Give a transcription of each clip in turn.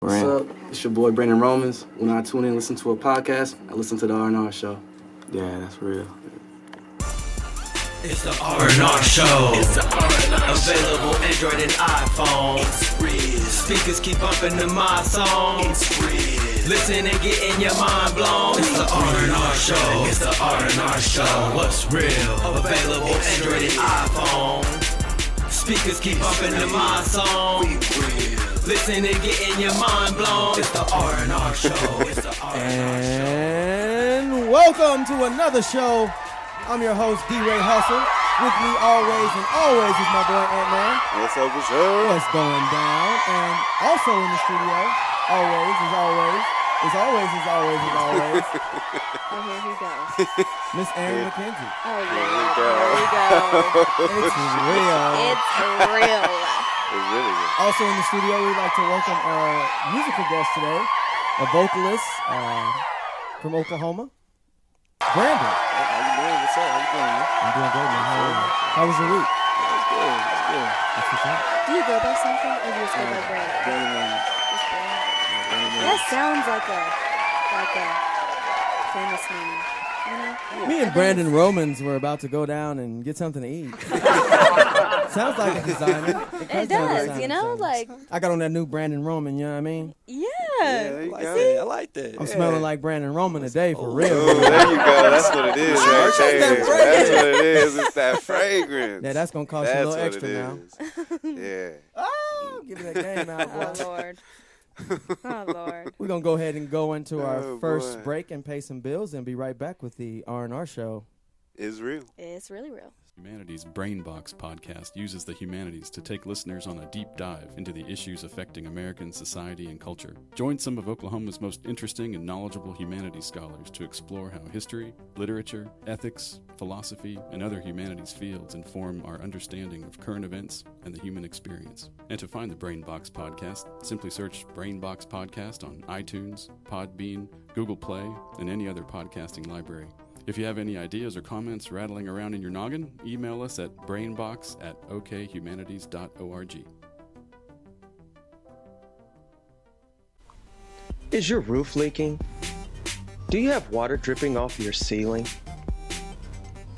What's up? It's your boy Brandon Romans. When I tune in and listen to a podcast, I listen to the R&R Show. Yeah, that's real. It's the R&R Show. It's the R&R Available Android and iPhone. It's real. Speakers keep bumping to my song. It's real. Listen and get in your mind blown. It's the R&R Show. It's the R&R Show. What's real? Available Android and iPhone. Speakers keep bumping to my song. Listen and get in your mind blown. It's the R&R Show. It's the R&R And welcome to another show. I'm your host, D-Ray Hustle. With me always is my boy Ant-Man. What's up, what's up? What's going down? And also in the studio, always. Oh, here he goes. Miss Erin McKenzie. Oh, yeah. Here we There we go. It's real. It's real. It's really good. Also in the studio, we'd like to welcome our musical guest today, a vocalist from Oklahoma, Brandon. How you doing? What's up? How you doing, man? I'm doing great, man. How are you? How was your week? It's good. It's good. That's what's up. Do you go by something or do you just go by Brandon? Brandon. Just Brandon. Brandon. That sounds like a famous name. You know? Me and Brandon Romans were about to go down and get something to eat. Sounds like a designer. It does, you know? Like, I got on that new Brandon Roman, you know what I mean? yeah. There you go. I like that. I'm smelling like Brandon Roman today, for real. Oh, there you go. That's what it is right there. That's what it is. It's that fragrance. Yeah, that's going to cost you a little extra now. Yeah. Oh, give me that game out, boy. Oh, Lord. Oh, Lord. We're going to go ahead and go into our Oh, first boy. break and pay some bills and be right back with the R&R show. It's real. It's really real. Humanities Brainbox podcast uses the humanities to take listeners on a deep dive into the issues affecting American society and culture. Join some of Oklahoma's most interesting and knowledgeable humanities scholars to explore how history, literature, ethics, philosophy, and other humanities fields inform our understanding of current events and the human experience. And to find the Brainbox podcast, simply search Brainbox Podcast on iTunes, Podbean, Google Play, and any other podcasting library. If you have any ideas or comments rattling around in your noggin, email us at brainbox@okhumanities.org. Is your roof leaking? Do you have water dripping off your ceiling?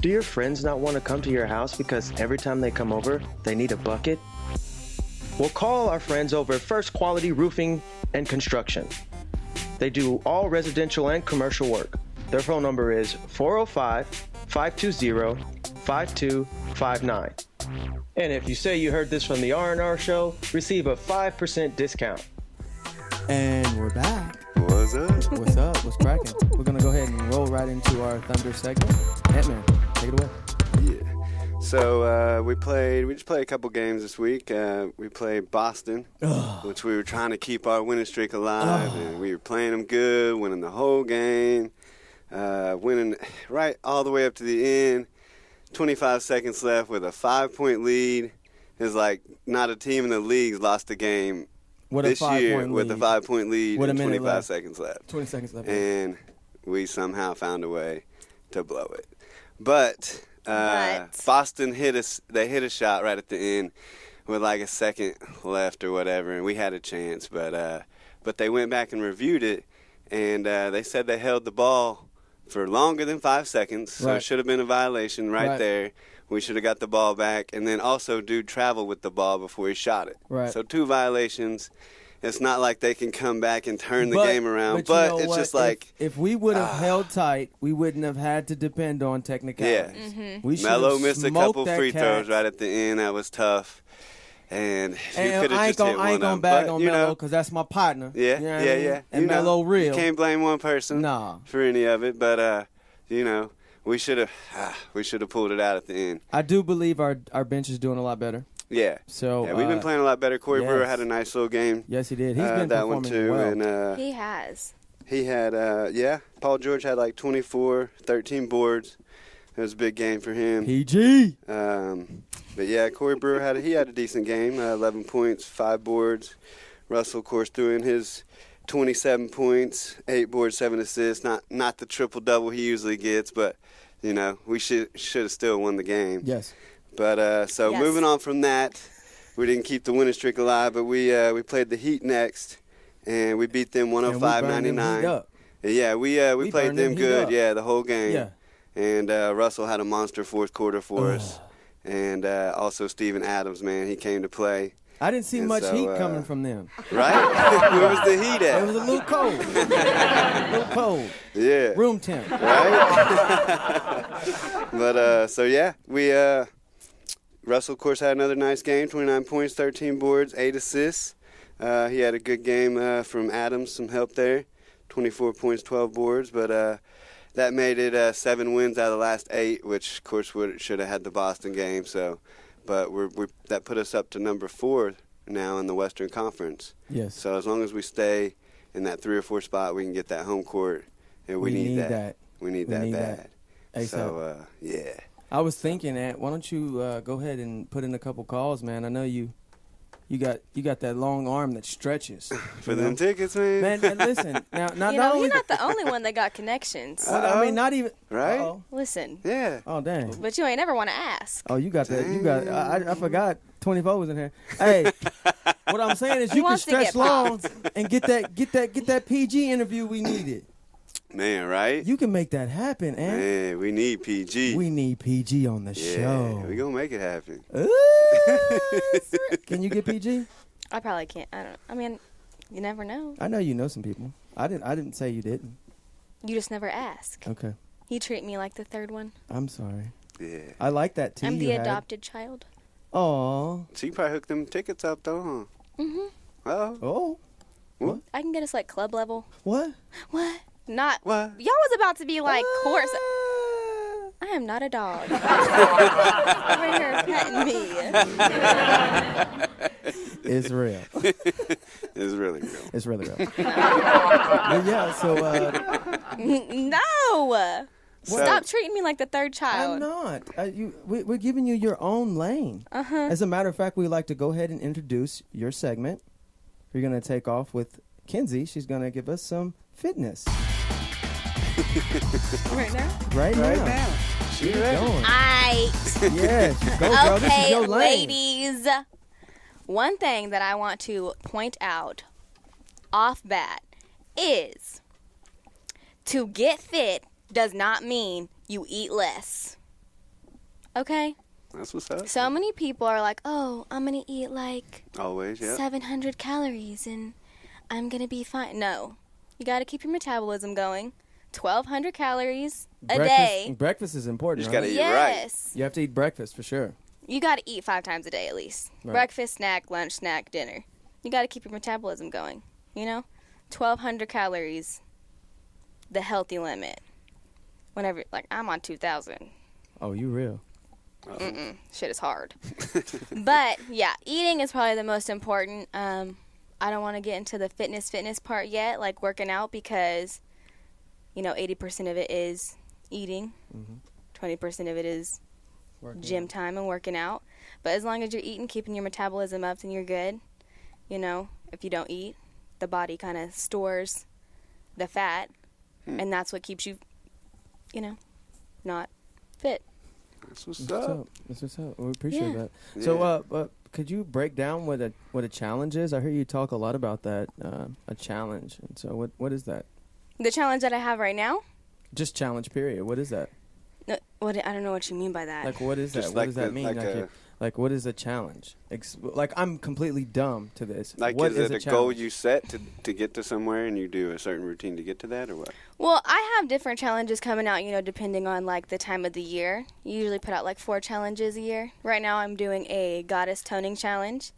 Do your friends not want to come to your house because every time they come over, they need a bucket? Well, call our friends over at First Quality Roofing and Construction. They do all residential and commercial work. Their phone number is 405-520-5259. And if you say you heard this from the R&R show, receive a 5% discount. And we're back. What's up? What's up? What's cracking? We're going to go ahead and roll right into our Thunder segment. Ant-Man, take it away. Yeah. So we just played a couple games this week. We played Boston, which we were trying to keep our winning streak alive, and we were playing them good, winning the whole game. Winning right all the way up to the end, 25 seconds left with a 5-point lead. It's like not a team in the league's lost a game this year with a 5-point lead and 25 seconds left. 20 seconds left. And we somehow found a way to blow it. But Boston hit a shot right at the end with like a second left or whatever, and we had a chance. But they went back and reviewed it, and they said they held the ball for longer than 5 seconds, so it should have been a violation right there. We should have got the ball back. And then also, dude traveled with the ball before he shot it. Right. So 2 violations. It's not like they can come back and turn the game around. But you know it's what? just like... If we would have held tight, we wouldn't have had to depend on technicalities. Yeah. We should Melo have missed a smoked couple that free cat. throws right at the end. That was tough. And you And could have I just hit one ain't gonna of bag them. on But, you Melo know, because that's my partner. yeah, You know what I mean? yeah. And You know, Melo real. You can't blame one person Nah. for any of it. But, you know, we should have pulled it out at the end. I do believe our bench is doing a lot better. Yeah. So Yeah, we've been playing a lot better. Corey Brewer yes. had a nice little game. Yes, he did. He's been that one performing too. well. And He has. he had, Paul George had like 24, 13 boards. It was a big game for him. PG. But yeah, Corey Brewer had a decent game. 11 points, 5 boards. Russell, of course, threw in his 27 points, 8 boards, 7 assists. Not the triple double he usually gets, but you know we should have still won the game. Yes. But Yes. moving on from that, we didn't keep the winning streak alive, but we played the Heat next, and we beat them And we burned them heat 105-99. up. Yeah, we We played burned them them heat good. up. Yeah, the whole game. Yeah. And Russell had a monster fourth quarter for us. And also Steven Adams, man, he came to play. I didn't see And much so, heat coming from them. Right? Where was the heat It at? was a little cold. A little cold. Yeah. Room temp. Right? But, so, yeah, we Russell, of course, had another nice game, 29 points, 13 boards, 8 assists. He had a good game from Adams, some help there, 24 points, 12 boards. But that made it 7 wins out of the last 8, which, of course, should have had the Boston game. So, but that put us up to number 4 now in the Western Conference. Yes. So as long as we stay in that 3 or 4 spot, we can get that home court, and we need that. We need that bad. ASAP. So, yeah. I was thinking that. Why don't you go ahead and put in a couple calls, man? I know you got that long arm that stretches. For them tickets, man. Man, and listen. Now, not You know, only you're not the only one that got connections. I mean, not even Right? Uh-oh. Listen, Yeah. Oh, dang. but you ain't ever want to ask. Oh, you got that. You got. I forgot. 24 was in here. Hey, what I'm saying is He you can wants to stretch get long and get that PG interview we needed. Man, right? You can make that happen, man. Man, we need PG. We need PG on the yeah, show. we gonna make it happen. Can you get PG? I probably can't. I mean, you never know. I know you know some people. I didn't say you didn't. You just never ask. Okay. You treat me like the third one. I'm sorry. Yeah. I like that too. I'm the adopted child. Aw. She probably hooked them tickets up though, huh? Mhm. Oh. Oh. I can get us like club level. What? What? Not. What? Y'all was about to be like horse. Ah. I am not a dog. Over here petting me. It's real. It's really real. It's really real. But yeah. So No. Stop treating me like the third I'm child. not. We're giving you your own lane. As a matter of fact, we'd like to go ahead and introduce your segment. We're going to take off with Kenzie. She's going to give us some fitness. Right now? Right now. She Keep ready. going. Yes. Yes. Go, girl. This is Okay, your lane. ladies. One thing that I want to point out off bat is to get fit does not mean you eat less. Okay? That's what's up. So many people are like, oh, I'm going to eat like Always, yeah. 700 calories and I'm going to be fine. No. You got to keep your metabolism going. 1,200 calories a day. Breakfast is important. You just right? gotta eat right. Yes. You have to eat breakfast for sure. You got to eat 5 times a day at least. Right. Breakfast, snack, lunch, snack, dinner. You got to keep your metabolism going, you know? 1,200 calories, the healthy limit. Whenever, like, I'm on 2,000. Oh, you real. Shit is hard. But, yeah, eating is probably the most important. I don't want to get into the fitness part yet, like working out, because, you know, 80% of it is eating. 20% of it is gym time and working out. But as long as you're eating, keeping your metabolism up, then you're good. You know, if you don't eat, the body kind of stores the fat, and that's what keeps you, you know, not fit. That's what's That's up. what's up. That's what's up. We appreciate Yeah. that. So, could you break down what a challenge is? I hear you talk a lot about that, a challenge. And so, what is that? The challenge that I have right now, Just challenge, period. What is that? no, I don't know what you mean by that. Like, what is that? Just What like does that the- mean? like Like, what is a challenge? Like, I'm completely dumb to this. Like, What is it a goal challenge? you set to get to somewhere and you do a certain routine to get to that, or what? Well, I have different challenges coming out, you know, depending on, like, the time of the year. You usually put out, like, 4 challenges a year. Right now I'm doing a goddess toning challenge.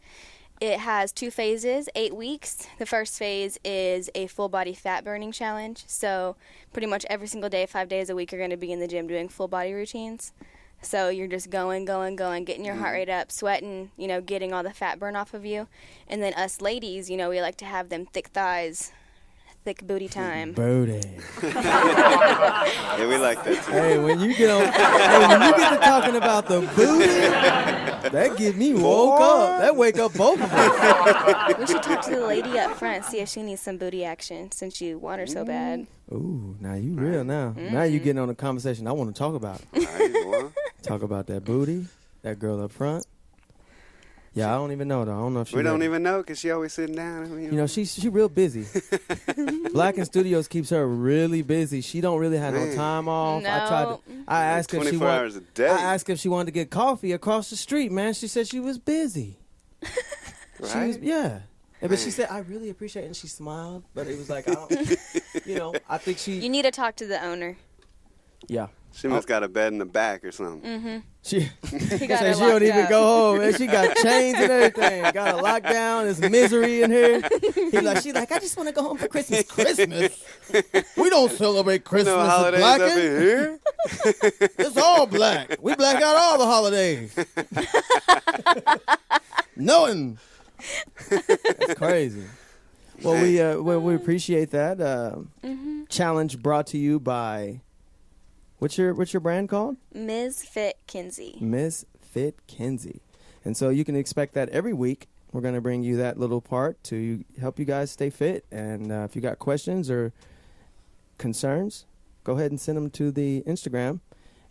It has 2 phases, 8 weeks. The first phase is a full body fat burning challenge. So pretty much every single day, 5 days a week, you're going to be in the gym doing full body routines. So you're just going, getting your heart rate up, sweating, you know, getting all the fat burn off of you. And then us ladies, you know, we like to have them thick thighs, thick booty time. Booty. Yeah, we like that too. Hey, when you get to talking about the booty, that get me woke up. That wake up both of us. We should talk to the lady up front, see if she needs some booty action since you want her so bad. Ooh, now you real now. Now you getting on a conversation I want to talk about. All right, boy. Talk about that booty, that girl up front. Yeah, I don't even know though. I don't know if she. We don't ready. even know because she always sitting down. I mean, You know, she real busy. Black in Studios keeps her really busy. She don't really have no Man. time off. No. I asked her if she 24 hours a day. I asked her if she wanted to get coffee across the street. Man, she said she was busy. She was, Right? yeah. But she said, I really appreciate it. And she smiled. But it was like, I don't, you know, I think You need to talk to the owner. yeah. She must got a bed in the back or something. She He got said her she don't locked even up. go home. Man, she got chains and everything. Got a lockdown. There's misery in here. She like, I just want to go home for Christmas. Christmas? We don't celebrate Christmas No as holidays black. up in here. It's all black. We black out all the holidays. Knowing. That's crazy. Well, we appreciate that. Challenge brought to you by, what's your brand called? Ms. Fit Kinsey. Miss Fit Kinsey. And so you can expect that every week. We're going to bring you that little part to help you guys stay fit. And if you got questions or concerns, go ahead and send them to the Instagram.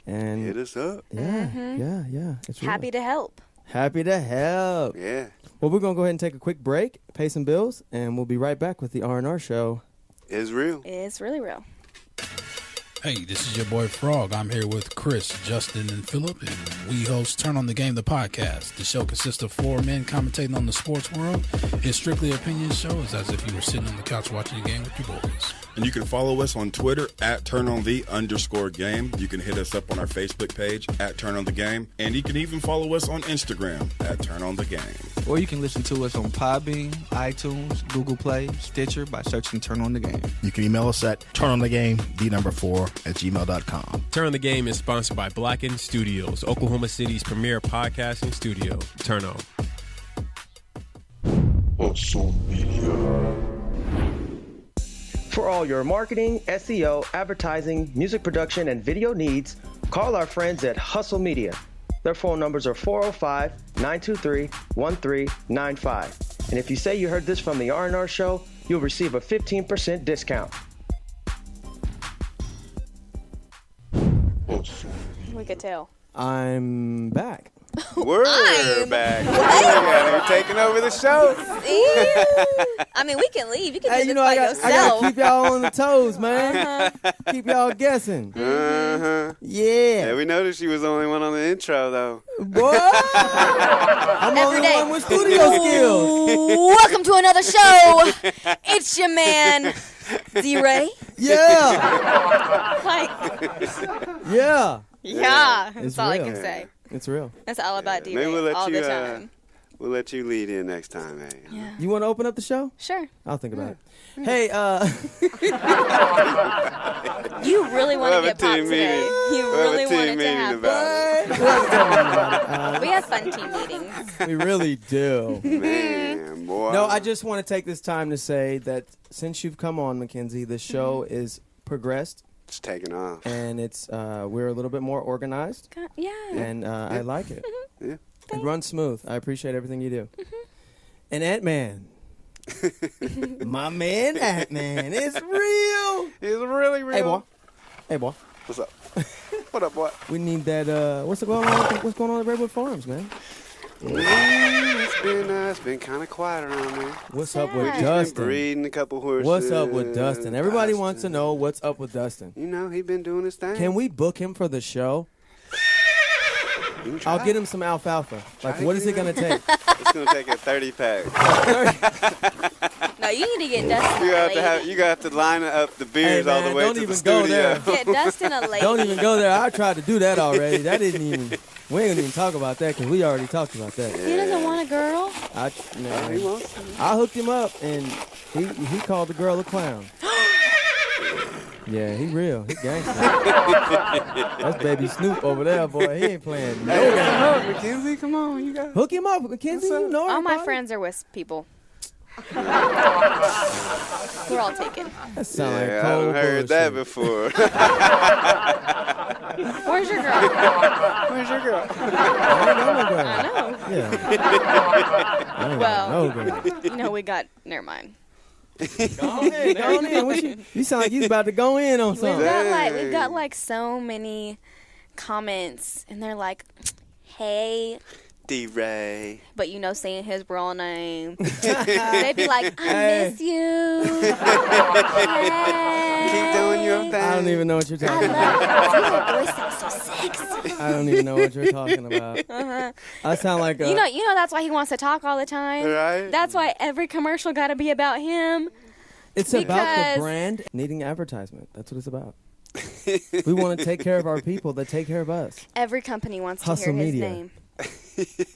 And Hit us up. yeah. It's real. Happy to help. Happy to help. Yeah. Well, we're going to go ahead and take a quick break, pay some bills, and we'll be right back with the R&R show. It's real. It's really real. Hey, this is your boy Frog. I'm here with Chris, Justin, and Philip, and we host Turn on the Game, the podcast. The show consists of 4 men commentating on the sports world. It's strictly opinion show. It's as if you were sitting on the couch watching the game with your boys. And you can follow us on Twitter at @TurnOnThe_game. You can hit us up on our Facebook page at @TurnOnTheGame. And you can even follow us on Instagram at @TurnOnTheGame. Or you can listen to us on Podbean, iTunes, Google Play, Stitcher by searching Turn on the Game. You can email us at turnonthegame4@gmail.com. Turn on the Game is sponsored by Blacken Studios, Oklahoma City's premier podcasting studio. Turn on. Hustle Media. For all your marketing, SEO, advertising, music production, and video needs, call our friends at Hustle Media. Their phone numbers are 405-923-1395. And if you say you heard this from the R&R show, you'll receive a 15% discount. We could tell. I'm back. We're back. We're taking over the show. I mean, we can leave. You can Hey, do you this know, by I got yourself. to keep y'all on the toes, man. Keep y'all guessing. Uh-huh. Yeah. Yeah, we noticed you was the only one on the intro, though. Boy, I'm Every only day. one with studio skills. Welcome to another show. It's your man, D-Ray. Yeah. Like, Yeah. yeah, It's that's all I real. can say. It's real. That's all about Maybe D-Ray we'll let all you. the time. We'll let you lead in next time, hey. Yeah. You want to open up the show? Sure. I'll think about it. Hey, You really want We'll to have get a popped team today. meeting. You We'll have really a team want it to meeting happen. about We have fun team meetings. we really do. it. Man, boy. No, I just want to take this time to say that since you've come on, Mackenzie, the show is progressed It's taking off. and it's we're a little bit more organized, Yeah. and I like it. Yeah. It runs smooth. I appreciate everything you do. And Ant-Man. My man Ant-Man. It's real. It's really real. Hey, boy. Hey, boy. What's up? What up, boy? We need that. What's going on at Redwood Farms, man? It's been kind of quiet around there. What's up with We've just been Dustin? breeding a couple horses. What's up with Dustin? Everybody wants to know what's up with Dustin. You know, he been doing his thing. Can we book him for the show? You can try. I'll get him some alfalfa. Like, to what get is it him. going to take? It's gonna take a 30-pack. No, you need to get Dustin You a have to lady. you got to line up the beers Hey, all man, the way don't to the even go studio. there. Get Dustin a lady. Don't even go there. I tried to do that already. That didn't even. We ain't gonna even talk about that because we already talked about that. He doesn't want a girl. He wants. I hooked him up and he called the girl a clown. Yeah, he real. He gangster. That's baby Snoop over there, boy. He ain't playing no game. Mackenzie, come on, you got. Hook him up, Mackenzie. You know All my everybody. friends are with people. We're all taken. That sound like Yeah, cold I've heard that bullshit. before. Where's your girl? Where's your girl? I know. Yeah. Well, no girl. you know, we got. Never mind. Go on in. What you sound like you about to go in on something. We've got so many comments, and they're like, "Hey, D-Ray. But saying his real name. They'd be like, I miss you. Keep doing your thing. I don't even know what you're talking about. Your voice sounds so sexy. I don't even know what you're talking about. I sound like a... You know that's why he wants to talk all the time. Right. That's why every commercial got to be about him. It's about the brand needing advertisement. That's what it's about. We want to take care of our people that take care of us. Every company wants Hustle to hear his Media. name.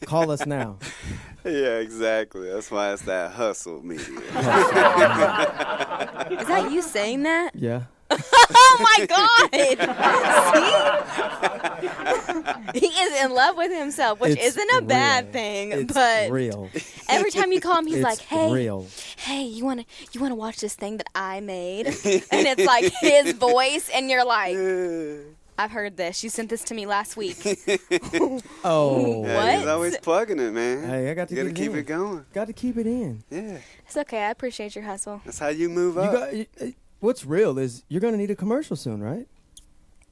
Call us now. Yeah, exactly. That's why it's that Hustle Media. Is that you saying that? Yeah. Oh my God! See? He is in love with himself, which It's isn't a bad real. thing. It's but real. every time you call him, he's It's like, "Hey, real. hey, you wanna watch this thing that I made?" And it's like his voice, and you're like, "I've heard this. You sent this to me last week." Oh. Yeah, What? he's always plugging it, man. Hey, I got to You gotta keep keep it going. Got to keep it in. Yeah. It's okay. I appreciate your hustle. That's how you move You up. what's real is you're going to need a commercial soon, right?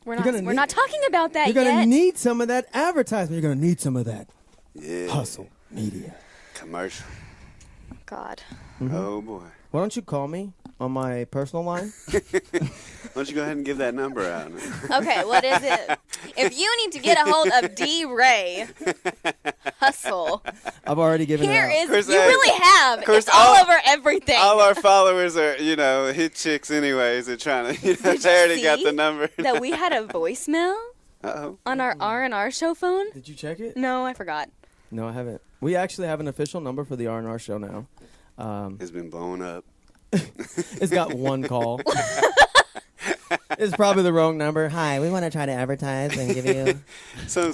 We're You're not. gonna We're need- not talking about that You're going to yet. need some of that advertisement. You're going to need some of that Yeah. Hustle Media. Commercial. God. Oh, boy. Why don't you call me on my personal line? Why don't you go ahead and give that number out? Okay, what is it? If you need to get a hold of D-Ray Hustle, I've already given here it out. is, Chris, you hey, really have. Chris, It's all over everything. All our followers are, hit chicks anyways. They're trying to, they already got see the number. that we had a voicemail Uh-oh. on our R&R show phone? Did you check it? No, I forgot. No, I haven't. We actually have an official number for the R&R show now. It's been blown up. It's got one call. It's probably the wrong number. Hi, we want to try to advertise and give you... some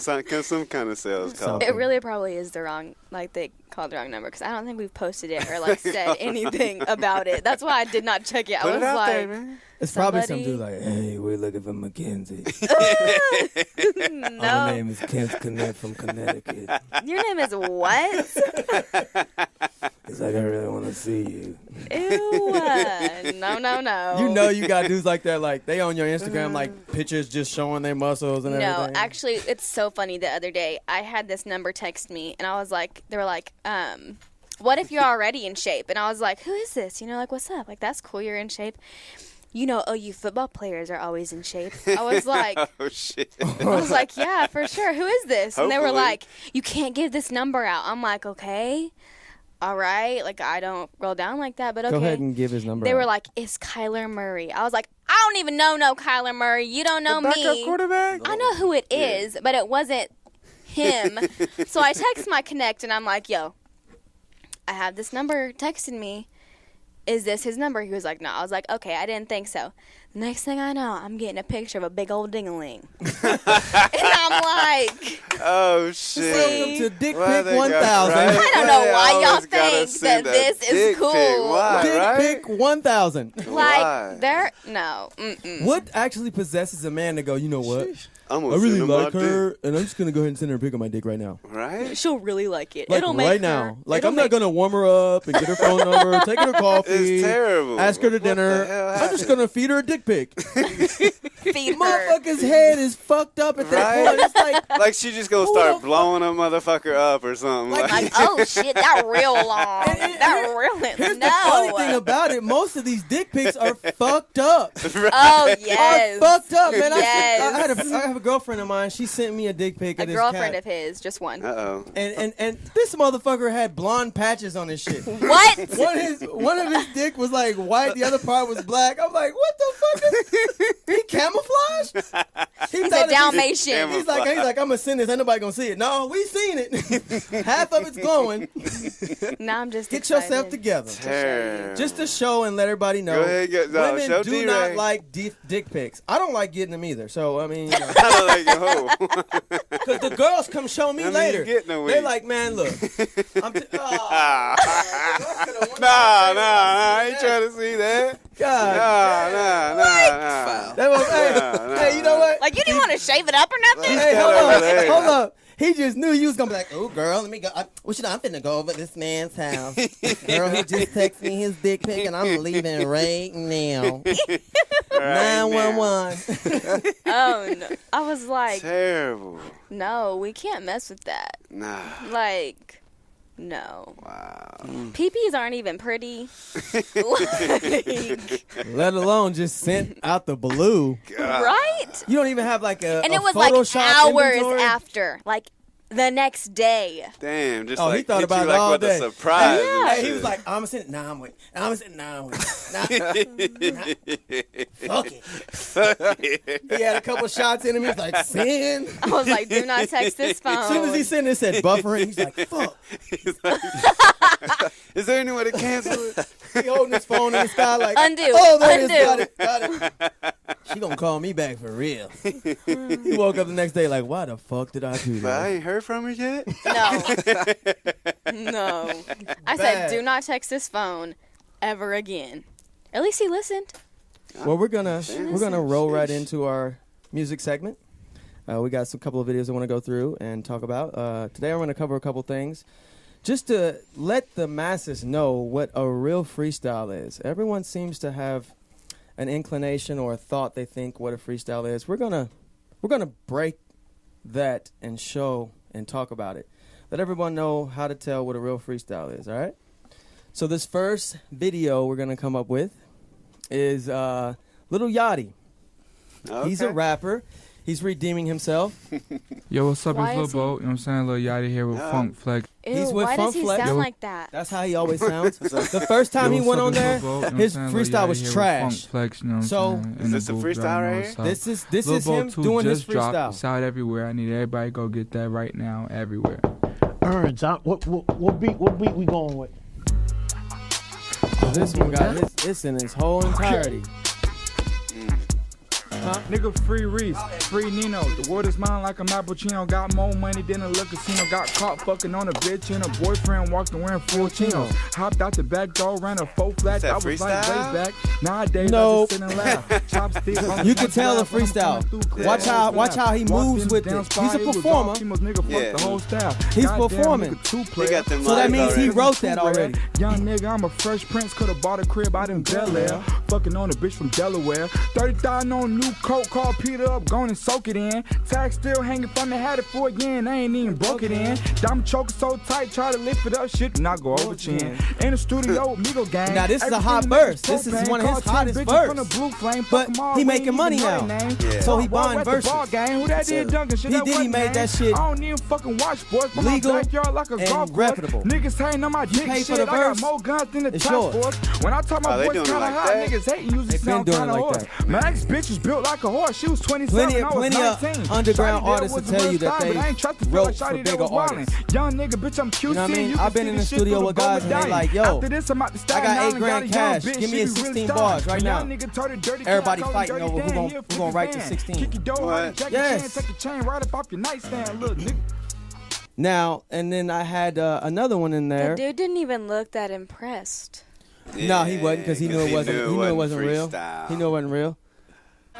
kind of sales call. It really probably is the wrong, they called the wrong number because I don't think we've posted it or said anything about it. That's why I did not check it. Put I it was out like, there, man. It's probably some somebody- dude like, hey, we're looking for Mackenzie. no. My name is Kent Connect from Connecticut. Your name is what? He's like, I really want to see you. Ew. No. You know you got dudes like that, like, they on your Instagram, like, pictures just showing their muscles and No, everything. actually, it's so funny. The other day, I had this number text me, and I was like, they were like, what if you're already in shape? And I was like, who is this? What's up? That's cool, you're in shape. OU football players are always in shape. I was like, Oh, shit. I was like, yeah, for sure. Who is this? And they were Hopefully. like, you can't give this number out. I'm like, okay, all right. I don't roll down like that, but okay. Go ahead and give his number They out. were like, it's Kyler Murray. I was like, I don't even know no Kyler Murray. You don't know The backup me. quarterback? I know who it is, but it wasn't him. So I text my connect, and I'm like, yo, I have this number texting me. Is this his number? He was like, no. I was like, okay, I didn't think so. The next thing I know, I'm getting a picture of a big old ding-a-ling. And I'm like, Oh, shit. Welcome to Dick Why Pic they got- 1000. right? I don't know They why y'all always gotta think send that a this is dick cool. pic. Why, Dick right? Pic 1000. Why? they're, no. Mm-mm. What actually possesses a man to go, you know what? I'm I gonna really send him like my her, and I'm just going to go ahead and send her a pic of my dick right now. dick. Right? She'll really like it. Like It'll make right her, now. Like it'll I'm not make- going to warm her up and get her phone number, take her to coffee, It's terrible. ask her to What the dinner. hell I'm just happened? going to feed her a dick pic. feed her. Motherfucker's head is fucked up at that Right? point. It's like, Like she just gonna Who start the blowing a motherfucker up or something. Like, oh shit, that real long. That real. here's the funny thing No. about it. Most of these dick pics are fucked up. Oh yes. Are fucked up, man. Yes. I have a girlfriend of mine. She sent me a dick pic A of this girlfriend cat. of his, just one. Uh-oh. And this motherfucker had blonde patches on his shit. What? One of his dick was like white, the other part was black. I'm like, what the fuck? He camouflaged? He's a Dalmatian. He's like, I'm gonna send this. Ain't nobody gonna see it. No, we seen it. Half of it's glowing. Now I'm just Get excited. yourself together. Terrible. Just to show and let everybody know. Go ahead, women show do D-Ray. not like dick pics. I don't like getting them either. So I mean, I don't like your hoe. because the girls come show me I mean, later. you get no They're weed. like, man, look. I'm Nah, I ain't trying to see that. God. Nah. That was, hey, you know what? Like you didn't want to shave it up or nothing. Hey, Got hold over up. there. Hold up. He just knew you was gonna be like, oh, girl, let me go. I'm finna go over this man's house. Girl, he just texted me his dick pic, and I'm leaving right now. 911. Oh no! I was like, Terrible. no, we can't mess with that. Nah. Like, no. Wow. PPs aren't even pretty. Like, Let alone just sent out the blue. right? You don't even have like a And a it was like Photoshop hours inventory? after, like the next day. Damn, just Oh, like he thought hit about you it like all with day. a surprise. Yeah. and Hey, he shit. was like, I'm gonna send it. Nah, I'm waiting. I'm gonna send it. Nah, I'm waiting. Fuck it. He had a couple shots in him. He was like, send. I was like, do not text this phone. As soon as he sent it, it said buffering. He's like, fuck. Is there any way to cancel it? He holding his phone in the sky like, Undo. oh, there it Undo. is. Got it. She gonna call me back for real. He woke up the next day like, why the fuck did I do But I that? ain't heard from her yet. No. I Bad. said, do not text this phone ever again. At least he listened. Well, we're gonna roll right into our music segment. We got some couple of videos I want to go through and talk about. Today I'm going to cover a couple things just to let the masses know what a real freestyle is. Everyone seems to have an inclination or a thought they think what a freestyle is. We're gonna break that and show and talk about it. Let everyone know how to tell what a real freestyle is. All right. So this first video we're gonna come up with is Lil Yachty. Okay. He's a rapper. He's redeeming himself. Yo, what's up? Why It's is Lil Bo. You know what I'm saying? Lil Yachty here with Funk Flex. Ew, He's with why Funk does he Flex. sound Yo. like that? That's how he always sounds. The first time he went on there, his freestyle was trash. Flex, you know what I'm So, saying? is In this the a booth, freestyle y'all know right what's here? up. This Lil is Bo him 2 doing his just dropped. freestyle. It's out everywhere. I need everybody to go get that right now, everywhere. Ernst, what beat we going with? So this one got it's in its whole entirety. Nigga, free Reese, free Nino. The world is mine like a Mappuccino. Got more money than a little casino. Got caught fucking on a bitch and a boyfriend walked wearing full chinos. Hopped out the back door, ran a 4 flat. that I was like freestyle? way back. Nowadays Nope. I just sit and laugh. Chopsticks on the You can top tell the glass when I'm freestyle. coming through Watch class. how he Walked moves in with down it. spot, He's a it was performer. all females, nigga, fuck Yeah. the whole staff. He's Goddamn, performing. nigga, 2 He players. got them So that lines means he already. wrote that already. Young nigga, I'm a fresh prince, could've bought a crib out in Bel Air. Fucking on a bitch from Delaware. 30,000 on a new coat, called Peter up, gone and soak it in. Tag still hanging from the hat for again, I ain't even broke it in. Diamond choker so tight, try to lift it up, shit do not go over chin. In the studio, Migo gang. Now this is a hot verse. This is one of his hottest verse. But he making money now. Yeah. So he buying verses. Who that did dunking shit? He that did, he wasn't made gang. that shit I don't even fucking watch sports, but legal my backyard like a and golf course. reputable. Niggas hating on my dick pay shit. for the I got verse, more guns than the it's task yours. force. When I talk Oh, my they voice doing it kinda like hot, that? niggas hating using They been sound doing it kinda like horse. that. My ex-bitch was built like a horse. She was 27 Plenty I was of 19. underground Shawty artists was will tell the you that worst they time, but I ain't trust to feel wrote like for Shawty that bigger was wildin'. artists. Young nigga, bitch, I'm QC. You know what I mean? You I've can been see in this the shit studio through with the guys and they medallion. like, yo, After this, I'm out the I Staten got Island, 8 grand a young cash. bitch, Give me she a be really 16 starving. bars right Young now. nigga told her dirty Everybody cat, fighting dirty over who Dan, gon' he a who gon' write to fan. 16. Kick your door, What? jack Yes. your chain, take your chain right up off your nightstand, look, nigga. Now, and then I had another one in The there. dude didn't even look that impressed. No, he wasn't because he knew it wasn't. He knew it wasn't real. freestyle. He knew it wasn't real.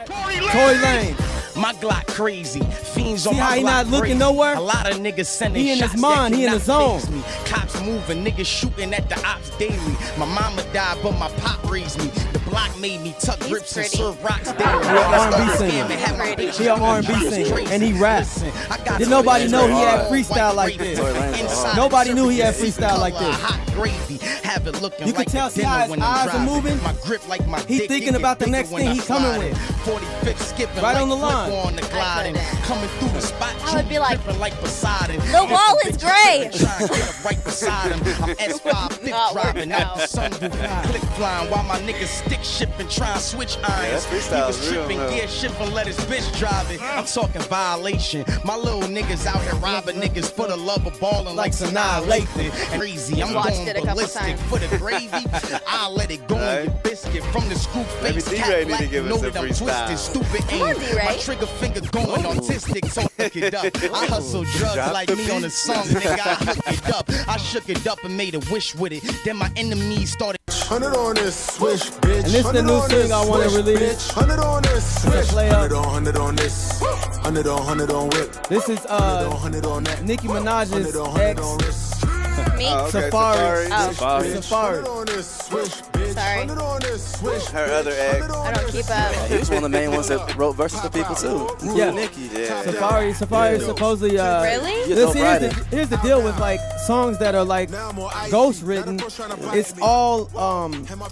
Tory Lanez. My Glock crazy. Fiends See on my how he Glock not looking crazy. nowhere? A lot of niggas sending He in his shots mind, that he in cannot the zone. phase me. Cops moving, niggas shooting at the ops daily. My mama died, but my pop raised me. The block made me tuck He's grips pretty. and serve rocks daily. He an R&B singer. He an R&B singer, and he raps. Did nobody know he had freestyle like this? Nobody knew he had freestyle like this. Hot gravy, have it looking You can like tell, a see dinner how his when I'm eyes are driving. moving? My grip like my He dick, thinking it get about the bigger next when thing I he coming slide with. in. 45th skipping Right like on the Flipper line. on the gliding. Coming through the spot, I would be like, dripping like Poseidon. the wall is gray. Trying to get up right beside him. I'm S5 thick Not driving working out out. the sunroof, click flying while my niggas stick shipping, trying to switch irons. that He freestyle was is real, tripping, though. gear shipping, let his bitch drive it. I'm talking violation. My little niggas out here robbing niggas for the love of ballin' like Sanaa Lathan. Crazy, I'm Watched going it a couple ballistic times. for the gravy. I'll let it go Right. on your biscuit from the screw Maybe face. D-Ray Cat need to black, give know us a that I'm freestyle. twisted, stupid Come on, aim. D-Ray. My trigger finger going autistic, so hook it up. I hustle drugs Drop like the me on beat. a song, nigga. I hook it up. I shook it up and made a wish with it. Then my enemies started. 100 on this swish, bitch. And this is the new thing I want to release. 100 on this swish. play up. 100 on this. 100 on whip. This is 100 on that. Nicki 100 Minaj's on 100 ex on wrist. Me? Oh, okay. Safari. Oh. Safari. Sorry. Her other ex. I don't keep up. He was one of the main ones that wrote verses for people too. Yeah. Nikki. Yeah. Safari is supposedly. Really? Listen, here's the deal with like songs that are like ghost written. It's all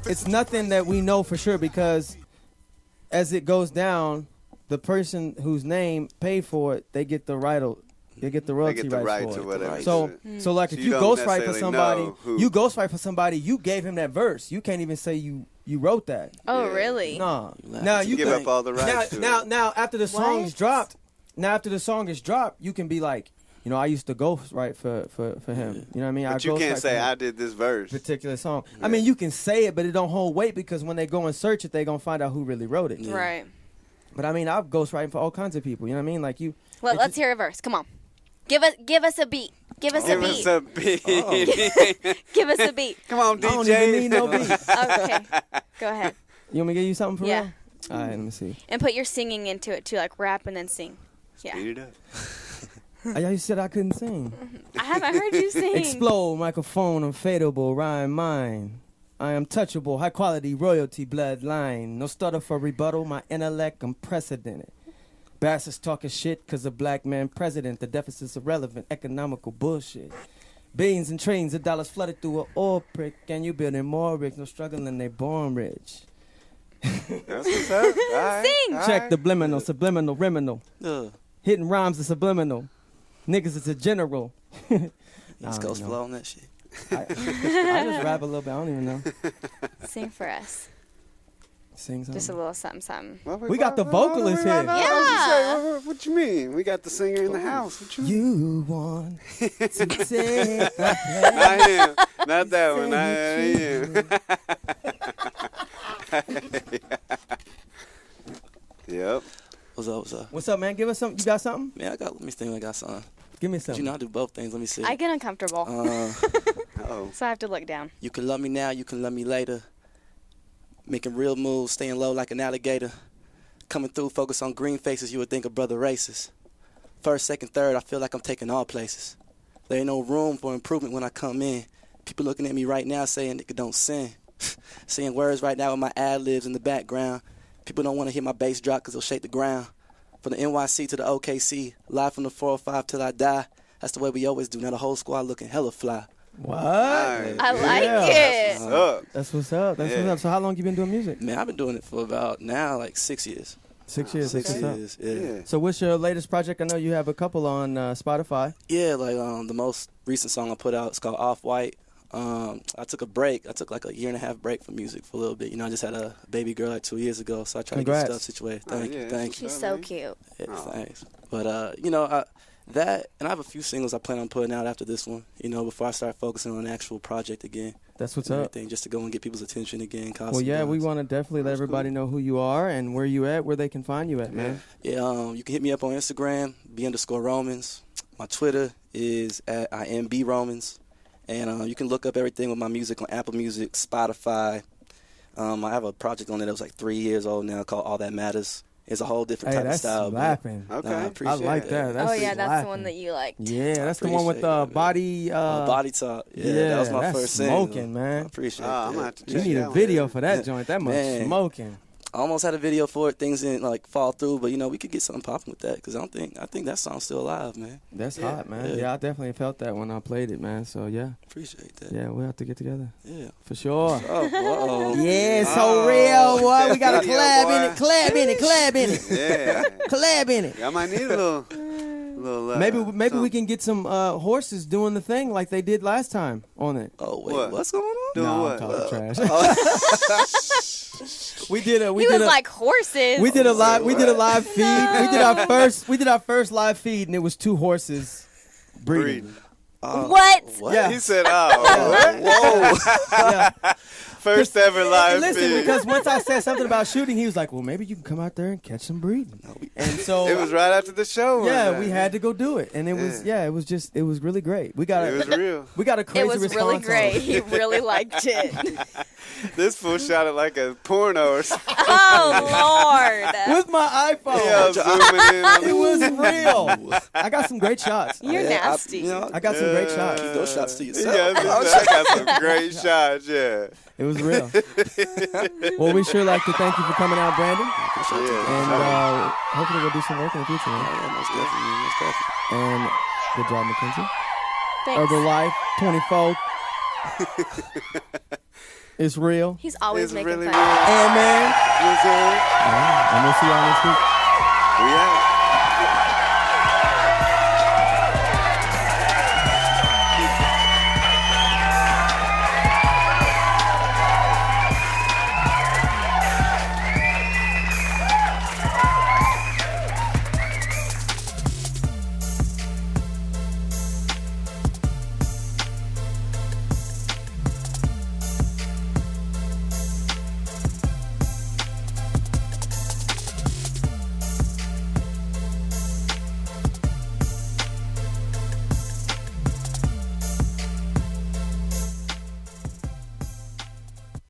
it's nothing that we know for sure because as it goes down, the person whose name paid for it, they get the right. They get the royalty They get the rights rights for or it. whatever. So like So if you you don't ghostwrite for necessarily somebody, know who. you ghostwrite for somebody, you gave him that verse. You can't even say you wrote that. Oh, really? No. Now You you give can, up all the rights to it. now after the song What? is dropped, you can be like, you know, I used to ghostwrite for him. You know what I mean? But you can't ghostwrite say for I did this verse. particular song. I mean, you can say it, but it don't hold weight because when they go and search it, they gonna find out who really wrote it. Right. But I mean, I've ghostwriting for all kinds of people. You know what I mean? Like you. Well, let's hear a verse. Come on. Give us a beat. Give us Give a us beat. a beat. Give us a beat. Come on, DJ. I don't even need no beat. Okay. Go ahead. You want me to give you something for Yeah. real? All right, let me see. And put your singing into it too, like rap and then sing. Yeah. Speed it up. You said I couldn't sing. I haven't heard you sing. Explode, microphone, unfadable, rhyme mine. I am touchable, high quality, royalty, bloodline. No stutter for rebuttal, my intellect unprecedented. Bastards talking shit cause a black man president. The deficit's irrelevant, economical bullshit. Billions and trillions of dollars flooded through an oil prick. And you building more rich, no struggling, they born rich. That's what's up. All right. Sing. All Check right. the subliminal, liminal. Hitting rhymes is subliminal. Niggas is a general. East Coast flow on that shit. I just rap a little bit. I don't even know. Sing for us. Sing something. Just a little something, something. We got the vocalist here. Yeah. What you mean? We got the singer in the house. What you mean? You want to say Not him. Not that one. Not him. Yep. What's up? What's up? What's up, man? Give us something. You got something? Man, let me think. I got something. Give me But something. you know, I do both things. Let me see. I get uncomfortable. Uh-oh. So I have to look down. You can love me now, you can love me later. Making real moves, staying low like an alligator. Coming through, focus on green faces, you would think a brother racist. First, second, third, I feel like I'm taking all places. There ain't no room for improvement when I come in. People looking at me right now saying nigga don't sing. Saying words right now with my ad-libs in the background. People don't want to hear my bass drop because it'll shake the ground. From the NYC to the OKC, live from the 405 till I die. That's the way we always do. Now the whole squad looking hella fly. What? I like it. That's what's up. That's what's up. That's Yeah. what's up. So how long you been doing music? Man, I've been doing it for about now like 6 years. 6 years. 6 That's what's up. years, yeah. Yeah. So what's your latest project? I know you have a couple on Spotify. Yeah, like the most recent song I put out is called Off White. I took a break. I took like a 1.5 year break from music for a little bit. You know, I just had a baby girl like 2 years ago, so I tried Congrats. to get stuff situated. Thank yeah, you, thank you. She's so cute. Yeah, thanks. But you know, that and I have a few singles I plan on putting out after this one. You know, before I start focusing on an actual project again. That's what's and up. everything, just to go and get people's attention again. Cause Well, some yeah, we buzz. want to definitely let everybody know who you are and where you at, where they can find you at, man. Yeah, you can hit me up on Instagram, B_Romans. My Twitter is at IMBRomans. And you can look up everything with my music on Apple Music, Spotify. I have a project on there that was like 3 years old now called All That Matters. It's a whole different Hey, type of that's style. slapping. But, Okay. I I appreciate like it. that. That's Oh yeah, that's the slapping. one that you like. Yeah, that's the one with appreciate it, man. body. Body Talk. Yeah, that was my that's first single. smoking, I man. appreciate I'm that. gonna have to You check need that a one video out. for that joint. That much Man. smoking. I almost had a video for it. Things didn't like fall through, but you know we could get something popping with that because I think that song's still alive, man. That's Yeah, hot, man. yeah. Yeah, I definitely felt that when I played it, man. So yeah, Appreciate that. yeah, we'll have to get together Yeah. for sure. Oh, whoa. Yeah, it's so real, boy. We got a Video, collab boy. in it, collab in it, collab in it, Yeah. collab in it. I might need a little. Maybe we something. can get some horses doing the thing like they did last time on it. Oh wait, What? what's going on? Doing No, what? I'm talking trash. We did a He was like horses. we did a live feed. We did our first live feed, and it was 2 horses breeding. Breeding. What? Yeah. He said, "Oh, whoa." Yeah. First ever live Listen, feed. because once I said something about shooting, he was like, well, maybe you can come out there and catch some breeding. And so It was right after the show. yeah, wasn't we it? had to go do it, and it was it was really great. We got It was real. We got a crazy It was response. really on great. He really liked it. This fool shot it like a porno or something. Oh, Lord. With my iPhone. Yeah, zooming in on It was real. I got some great shots. You're nasty. I got some great shots. Keep those shots to yourself. Yeah, I got some great shots, yeah. It was real. Well, we sure like to thank you for coming out, Brandon. And hopefully we'll do some work in the future. Man. Yeah, most definitely, most definitely. And good job, Mackenzie. Thanks. Herbalife 24. It's real. He's always It's making really fun. real. And man. Yes, sir. And we'll see y'all next week. We out.